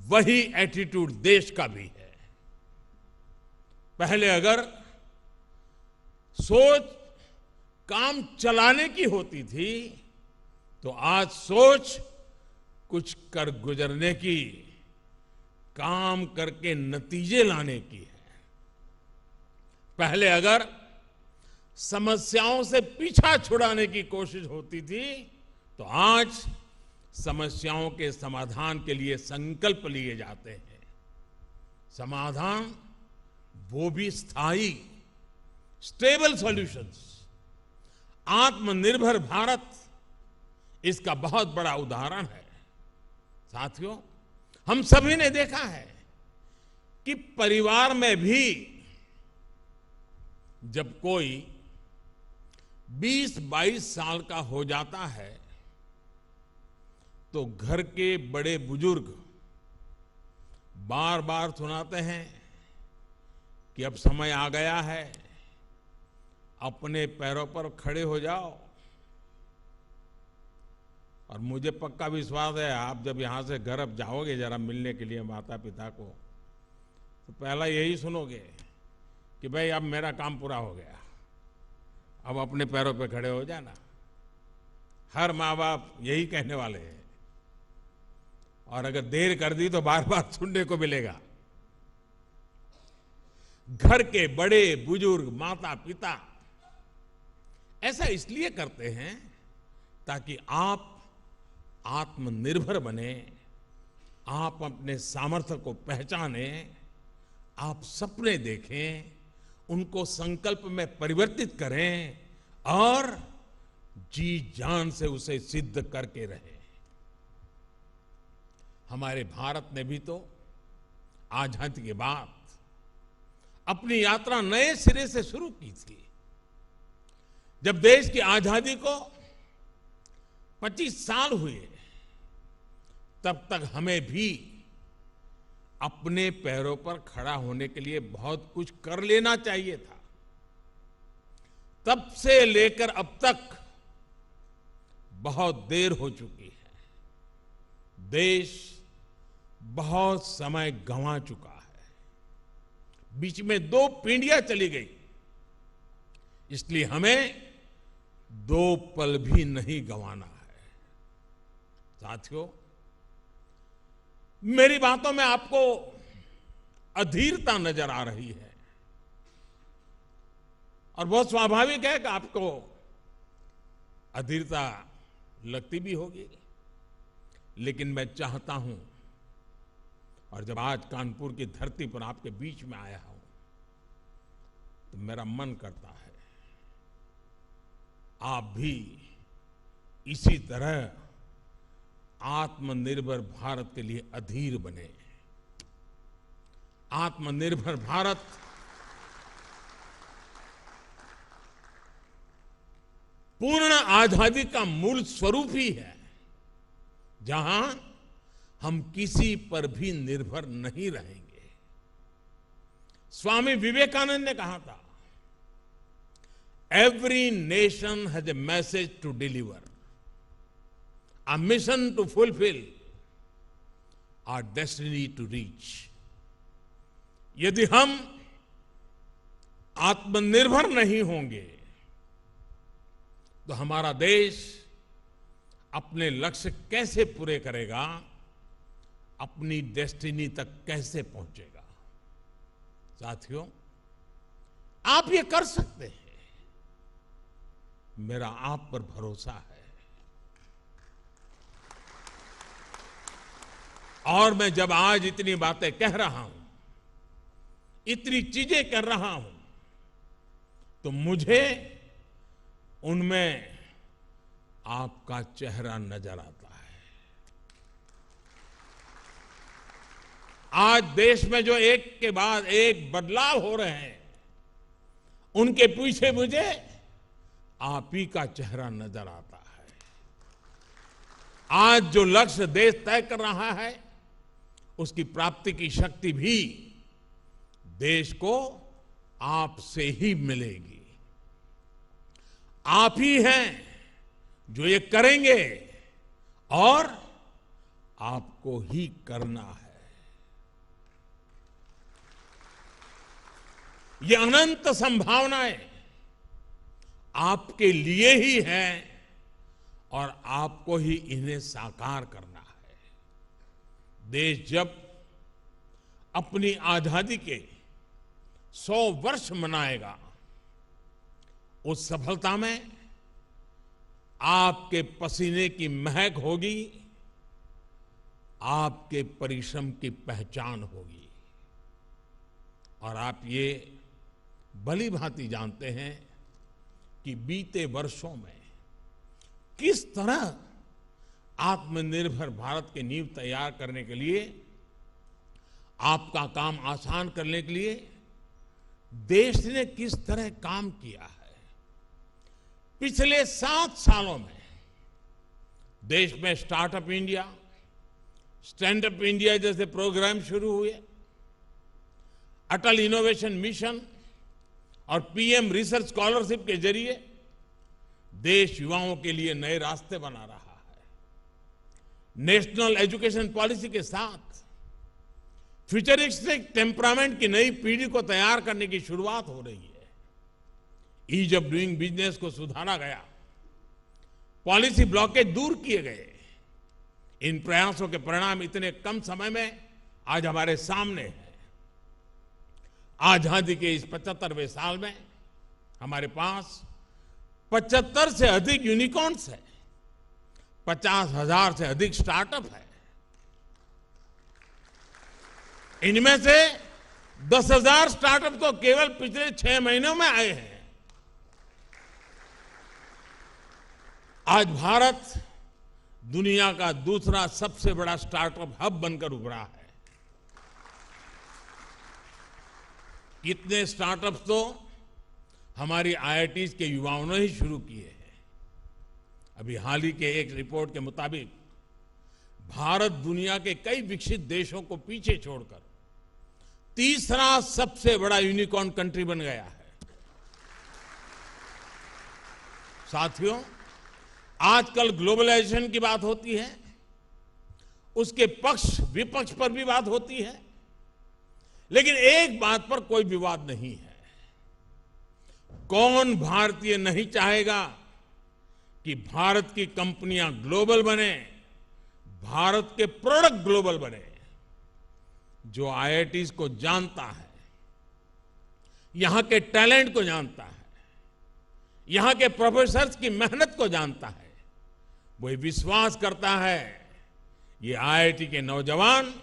वही एटीट्यूड देश का भी है। पहले अगर सोच काम चलाने की होती थी, तो आज सोच कुछ कर गुजरने की, काम करके नतीजे लाने की है। पहले अगर समस्याओं से पीछा छुड़ाने की कोशिश होती थी, तो आज समस्याओं के समाधान के लिए संकल्प लिए जाते हैं। समाधान वो भी स्थायी, स्टेबल सॉल्यूशंस। आत्मनिर्भर भारत इसका बहुत बड़ा उदाहरण है। साथियों, हम सभी ने देखा है कि परिवार में भी जब कोई 20-22 साल का हो जाता है तो घर के बड़े बुजुर्ग बार बार सुनाते हैं कि अब समय आ गया है, अपने पैरों पर खड़े हो जाओ। और मुझे पक्का विश्वास है आप जब यहां से घर अब जाओगे जरा मिलने के लिए माता पिता को, तो पहला यही सुनोगे कि भाई अब मेरा काम पूरा हो गया, अब अपने पैरों पे खड़े हो जाना। हर माँ बाप यही कहने वाले हैं, और अगर देर कर दी तो बार बार सुनने को मिलेगा। घर के बड़े बुजुर्ग माता पिता ऐसा इसलिए करते हैं ताकि आप आत्मनिर्भर बने, आप अपने सामर्थ्य को पहचाने, आप सपने देखें, उनको संकल्प में परिवर्तित करें और जी जान से उसे सिद्ध करके रहें। हमारे भारत ने भी तो आजादी के बाद अपनी यात्रा नए सिरे से शुरू की थी। जब देश की आजादी को 25 साल हुए तब तक हमें भी अपने पैरों पर खड़ा होने के लिए बहुत कुछ कर लेना चाहिए था। तब से लेकर अब तक बहुत देर हो चुकी है। देश बहुत समय गंवा चुका है। बीच में 2 पीढ़ियां चली गई, इसलिए हमें 2 पल भी नहीं गंवाना है। साथियों, मेरी बातों में आपको अधीरता नजर आ रही है और बहुत स्वाभाविक है कि आपको अधीरता लगती भी होगी, लेकिन मैं चाहता हूं, और जब आज कानपुर की धरती पर आपके बीच में आया हूं तो मेरा मन करता है आप भी इसी तरह आत्मनिर्भर भारत के लिए अधीर बने। आत्मनिर्भर भारत पूर्ण आजादी का मूल स्वरूप ही है, जहां हम किसी पर भी निर्भर नहीं रहेंगे। स्वामी विवेकानंद ने कहा था, every nation has a message to deliver, a mission to fulfill, our destiny to reach. यदि हम आत्मनिर्भर नहीं होंगे तो हमारा देश अपने लक्ष्य कैसे पूरे करेगा, अपनी डेस्टिनी तक कैसे पहुंचेगा। साथियों, आप ये कर सकते हैं, मेरा आप पर भरोसा है। और मैं जब आज इतनी बातें कह रहा हूं, इतनी चीजें कर रहा हूं, तो मुझे उनमें आपका चेहरा नजर आता है। आज देश में जो एक के बाद एक बदलाव हो रहे हैं, उनके पीछे मुझे आप ही का चेहरा नजर आता है। आज जो लक्ष्य देश तय कर रहा है, उसकी प्राप्ति की शक्ति भी देश को आपसे ही मिलेगी। आप ही हैं जो ये करेंगे और आपको ही करना है। ये अनंत संभावनाएं आपके लिए ही हैं और आपको ही इन्हें साकार करना है। देश जब अपनी आजादी के 100 वर्ष मनाएगा, उस सफलता में आपके पसीने की महक होगी, आपके परिश्रम की पहचान होगी। और आप ये भली भांति जानते हैं कि बीते वर्षों में किस तरह आत्मनिर्भर भारत की नींव तैयार करने के लिए आपका काम आसान करने के लिए देश ने किस तरह काम किया है। पिछले 7 सालों में देश में startup India, stand up India जैसे प्रोग्राम शुरू हुए, अटल इनोवेशन मिशन और पीएम रिसर्च स्कॉलरशिप के जरिए देश युवाओं के लिए नए रास्ते बना रहा है। नेशनल एजुकेशन पॉलिसी के साथ फ्यूचरिस्टिक टेम्परामेंट की नई पीढ़ी को तैयार करने की शुरुआत हो रही है। ईज ऑफ डूइंग बिजनेस को सुधारा गया, पॉलिसी ब्लॉकेज दूर किए गए। इन प्रयासों के परिणाम इतने कम समय में आज हमारे सामने हैं। आजादी के इस 75वें साल में हमारे पास 75 से अधिक यूनिकॉर्न्स है, 50,000 से अधिक स्टार्टअप है। इनमें से 10,000 स्टार्टअप तो केवल पिछले 6 महीनों में आए हैं। आज भारत दुनिया का दूसरा सबसे बड़ा स्टार्टअप हब बनकर उभरा है। कितने स्टार्टअप्स तो हमारी आईआईटीज के युवाओं ने ही शुरू किए हैं। अभी हाल ही के एक रिपोर्ट के मुताबिक भारत दुनिया के कई विकसित देशों को पीछे छोड़कर तीसरा सबसे बड़ा यूनिकॉर्न कंट्री बन गया है। साथियों, आजकल ग्लोबलाइजेशन की बात होती है, उसके पक्ष विपक्ष पर भी बात होती है, लेकिन एक बात पर कोई विवाद नहीं है। कौन भारतीय नहीं चाहेगा कि भारत की कंपनियां ग्लोबल बने, भारत के प्रोडक्ट ग्लोबल बने। जो आईआईटीज को जानता है, यहां के टैलेंट को जानता है, यहां के प्रोफेसर्स की मेहनत को जानता है, वही विश्वास करता है ये आईआईटी के नौजवान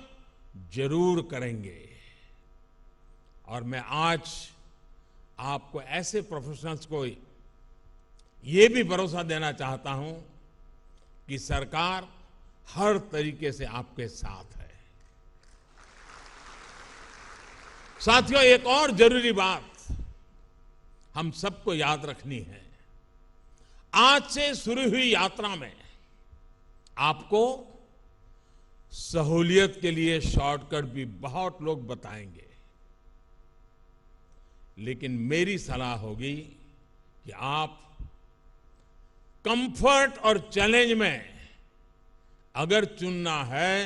जरूर करेंगे। और मैं आज आपको ऐसे प्रोफेशनल्स को ये भी भरोसा देना चाहता हूं कि सरकार हर तरीके से आपके साथ है। साथियों, एक और जरूरी बात हम सबको याद रखनी है। आज से शुरू हुई यात्रा में आपको सहूलियत के लिए शॉर्टकट भी बहुत लोग बताएंगे, लेकिन मेरी सलाह होगी कि आप कंफर्ट और चैलेंज में अगर चुनना है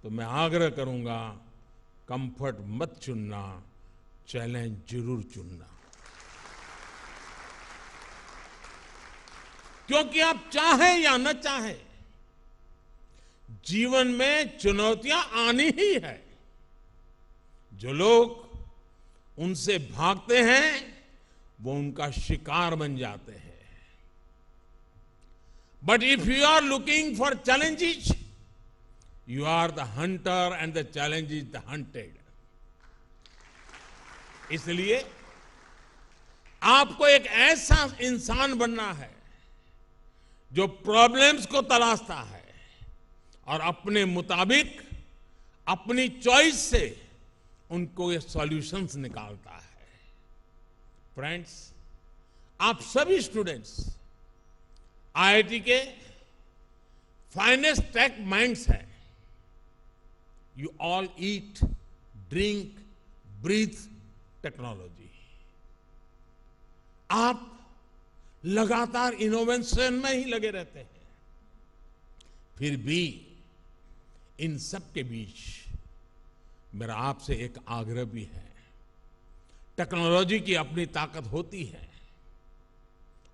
तो मैं आग्रह करूंगा, कंफर्ट मत चुनना, चैलेंज जरूर चुनना। क्योंकि आप चाहें या न चाहें, जीवन में चुनौतियां आनी ही है। जो लोग उनसे भागते हैं वो उनका शिकार बन जाते हैं। But if you are looking for challenges, you are the hunter and the challenge is the hunted. इसलिए आपको एक ऐसा इंसान बनना है जो प्रॉब्लम्स को तलाशता है और अपने मुताबिक, अपनी चॉइस से उनको ये सॉल्यूशंस निकालता है। फ्रेंड्स, आप सभी स्टूडेंट्स आईआईटी के फाइनेस्ट टेक माइंड्स हैं। You all eat, drink, breathe technology. आप लगातार इनोवेशन में ही लगे रहते हैं। फिर भी इन सब के बीच मेरा आपसे एक आग्रह भी है। टेक्नोलॉजी की अपनी ताकत होती है,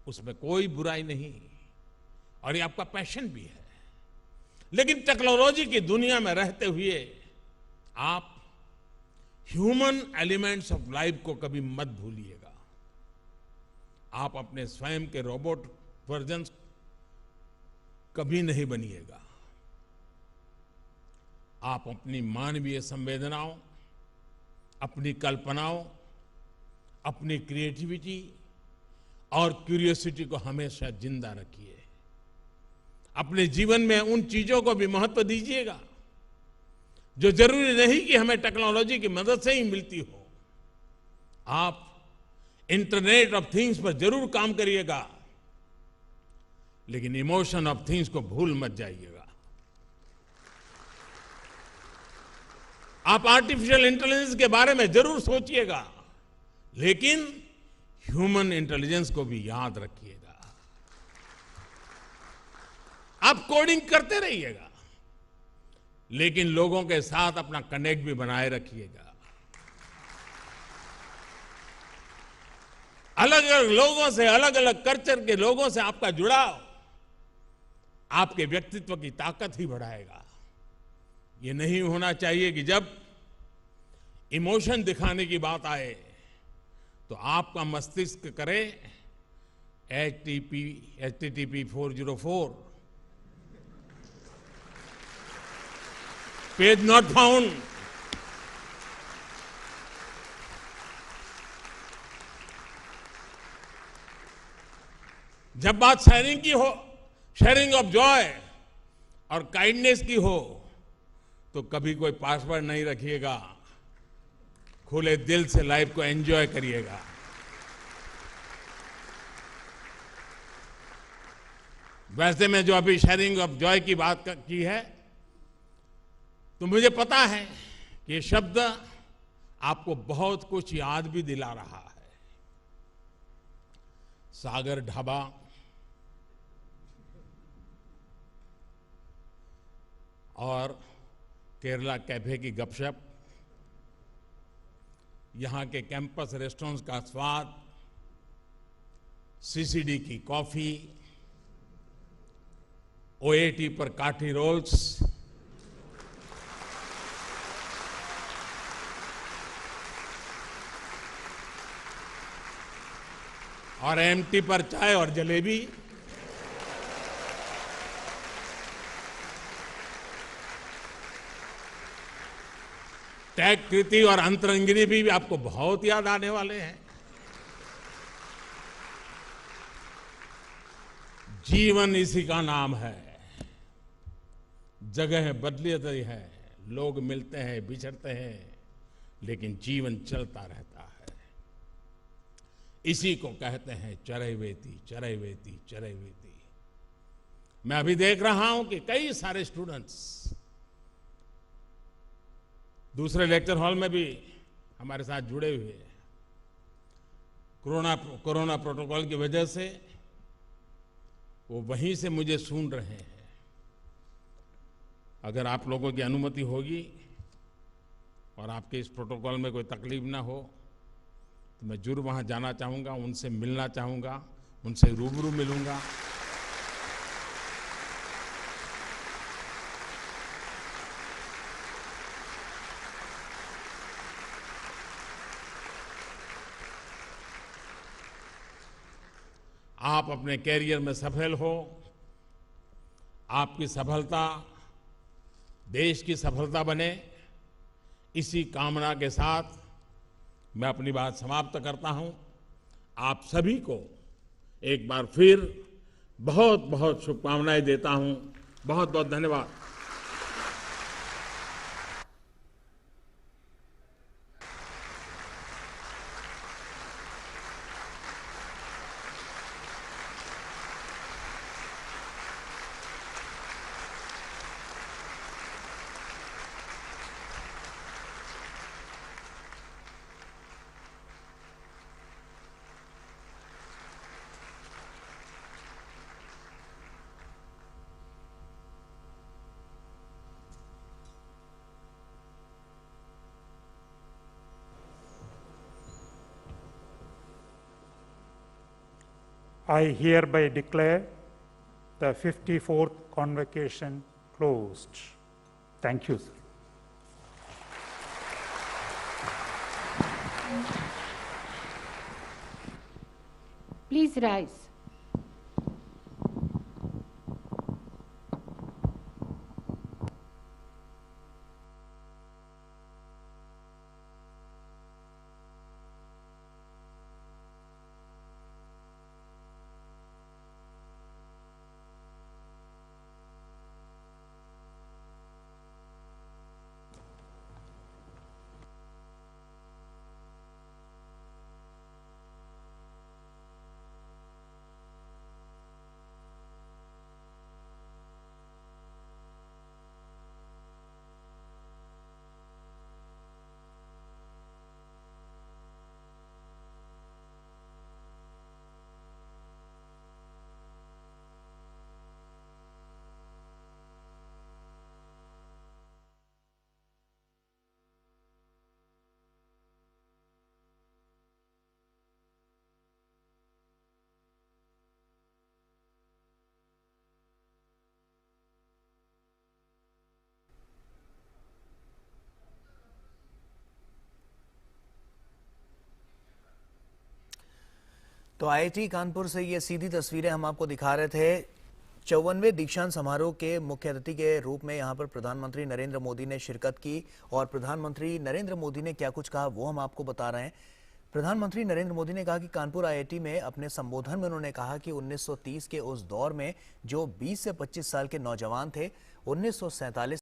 उसमें कोई बुराई नहीं, और ये आपका पैशन भी है। लेकिन टेक्नोलॉजी की दुनिया में रहते हुए आप ह्यूमन एलिमेंट्स ऑफ लाइफ को कभी मत भूलिएगा। आप अपने स्वयं के रोबोट वर्जन कभी नहीं बनिएगा। आप अपनी मानवीय संवेदनाओं, अपनी कल्पनाओं, अपनी क्रिएटिविटी और क्यूरियोसिटी को हमेशा जिंदा रखिए। अपने जीवन में उन चीजों को भी महत्व दीजिएगा जो जरूरी नहीं कि हमें टेक्नोलॉजी की मदद से ही मिलती हो। आप इंटरनेट ऑफ थिंग्स पर जरूर काम करिएगा, लेकिन इमोशन ऑफ थिंग्स को भूल मत जाइएगा। आप आर्टिफिशियल इंटेलिजेंस के बारे में जरूर सोचिएगा, लेकिन ह्यूमन इंटेलिजेंस को भी याद रखिएगा। आप कोडिंग करते रहिएगा, लेकिन लोगों के साथ अपना कनेक्ट भी बनाए रखिएगा। अलग अलग लोगों से, अलग अलग कल्चर के लोगों से आपका जुड़ाव आपके व्यक्तित्व की ताकत ही बढ़ाएगा। ये नहीं होना चाहिए कि जब इमोशन दिखाने की बात आए तो आपका मस्तिष्क करे HTTP 404 पेज नॉट फाउंड। जब बात शेयरिंग की हो, शेयरिंग ऑफ जॉय और काइंडनेस की हो, तो कभी कोई पासवर्ड नहीं रखिएगा। खुले दिल से लाइफ को एंजॉय करिएगा। वैसे में जो अभी शेयरिंग ऑफ जॉय की बात की है, तो मुझे पता है कि ये शब्द आपको बहुत कुछ याद भी दिला रहा है। सागर ढाबा, और केरला कैफे की गपशप, यहां के कैंपस रेस्टोरेंट्स का स्वाद, CCD की कॉफी, OAT पर काठी रोल्स, और MT पर चाय और जलेबी, टैग कृति और अंतरंगिनी भी आपको बहुत याद आने वाले हैं। जीवन इसी का नाम है। जगह बदलती है, लोग मिलते हैं, बिछड़ते हैं, लेकिन जीवन चलता रहता है। इसी को कहते हैं चरैवेति, चरैवेति, चरैवेति। मैं अभी देख रहा हूं कि कई सारे स्टूडेंट्स दूसरे लेक्चर हॉल में भी हमारे साथ जुड़े हुए हैं। कोरोना प्रोटोकॉल की वजह से वो वहीं से मुझे सुन रहे हैं। अगर आप लोगों की अनुमति होगी और आपके इस प्रोटोकॉल में कोई तकलीफ ना हो, तो मैं जरूर वहां जाना चाहूंगा, उनसे मिलना चाहूंगा, उनसे रूबरू मिलूंगा। आप अपने कैरियर में सफल हो, आपकी सफलता देश की सफलता बने, इसी कामना के साथ मैं अपनी बात समाप्त करता हूं। आप सभी को एक बार फिर बहुत बहुत शुभकामनाएं देता हूं। बहुत बहुत धन्यवाद। I hereby declare the 54th convocation closed. Thank you, sir. Please rise. तो आईआईटी कानपुर से ये सीधी तस्वीरें हम आपको दिखा रहे थे। 54वें दीक्षांत समारोह के मुख्य अतिथि के रूप में यहां पर प्रधानमंत्री नरेंद्र मोदी ने शिरकत की और प्रधानमंत्री नरेंद्र मोदी ने क्या कुछ कहा वो हम आपको बता रहे हैं। प्रधानमंत्री नरेंद्र मोदी ने कहा कि कानपुर आईआईटी में अपने संबोधन में उन्होंने कहा कि 1930 के उस दौर में जो 20 से 25 साल के नौजवान थे, 1947